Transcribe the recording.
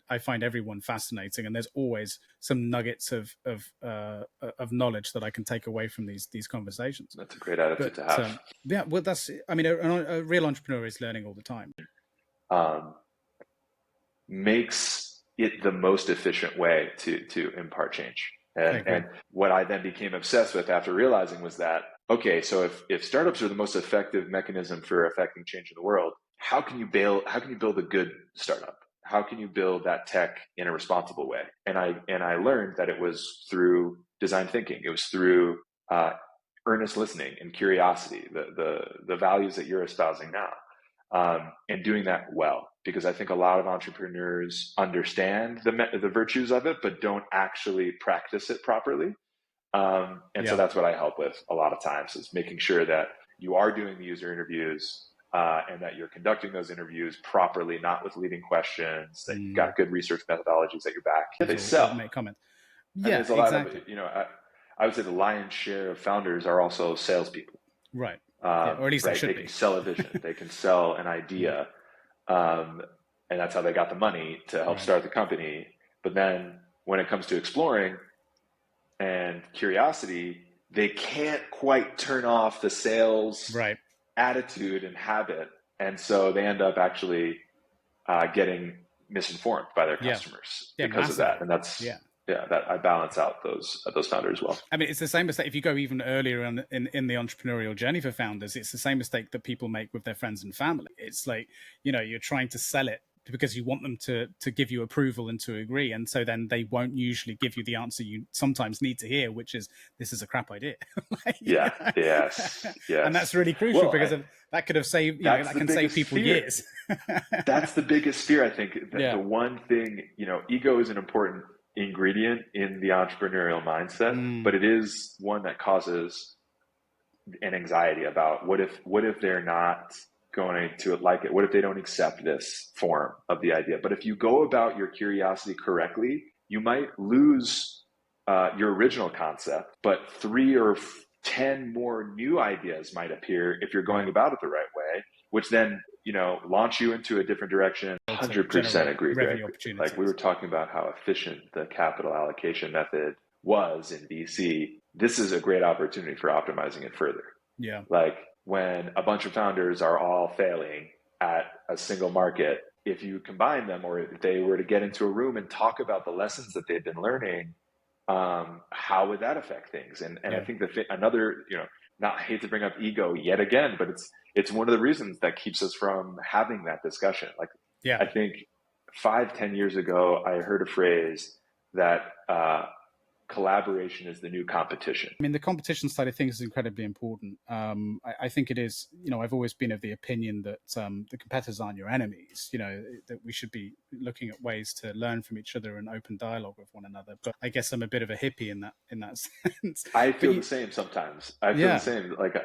I find everyone fascinating, and there's always some nuggets of knowledge that I can take away from these conversations. That's a great attitude to have. Yeah, well, a real entrepreneur is learning all the time. Makes it the most efficient way to impart change. And what I then became obsessed with after realizing was that, okay, so if startups are the most effective mechanism for affecting change in the world, how can you build a good startup? How can you build that tech in a responsible way? And I learned that it was through design thinking. It was through earnest listening and curiosity, the values that you're espousing now, and doing that well. Because I think a lot of entrepreneurs understand the virtues of it, but don't actually practice it properly. So that's what I help with a lot of times, is making sure that you are doing the user interviews, and that you're conducting those interviews properly, not with leading questions, that you've got good research methodologies at your back. They sell. Make comments. Yeah, and there's a lot of, I would say the lion's share of founders are also salespeople. Right. Or at least they should be. They can sell a vision. They can sell an idea. And that's how they got the money to help start the company. But then when it comes to exploring and curiosity, they can't quite turn off the sales attitude and habit. And so they end up actually getting misinformed by their customers because of that. And that's, that I balance out those founders well. I mean, it's the same mistake if you go even earlier in the entrepreneurial journey for founders. It's the same mistake that people make with their friends and family. It's like, you're trying to sell it because you want them to give you approval and to agree, and so then they won't usually give you the answer you sometimes need to hear, which is, this is a crap idea. Yes. And that's really crucial, because that could have saved that can save people years. That's the biggest fear, I think. The one thing, ego is an important ingredient in the entrepreneurial mindset, but it is one that causes an anxiety about what if they're not going to like it? What if they don't accept this form of the idea? But if you go about your curiosity correctly, you might lose your original concept, but 3 or 10 more new ideas might appear if you're going about it the right way, which then launch you into a different direction. 100% agree, Greg. Like, we were talking about how efficient the capital allocation method was in VC. This is a great opportunity for optimizing it further. Yeah. Like, when a bunch of founders are all failing at a single market, if you combine them, or if they were to get into a room and talk about the lessons that they've been learning, how would that affect things? And I think that another, not hate to bring up ego yet again, but it's one of the reasons that keeps us from having that discussion. Like, I think 5-10 years ago, I heard a phrase that collaboration is the new competition. I mean, the competition side of things is incredibly important. I think it is, I've always been of the opinion that the competitors aren't your enemies, that we should be looking at ways to learn from each other and open dialogue with one another. But I guess I'm a bit of a hippie in that sense. I feel the same sometimes. I feel the same. Like,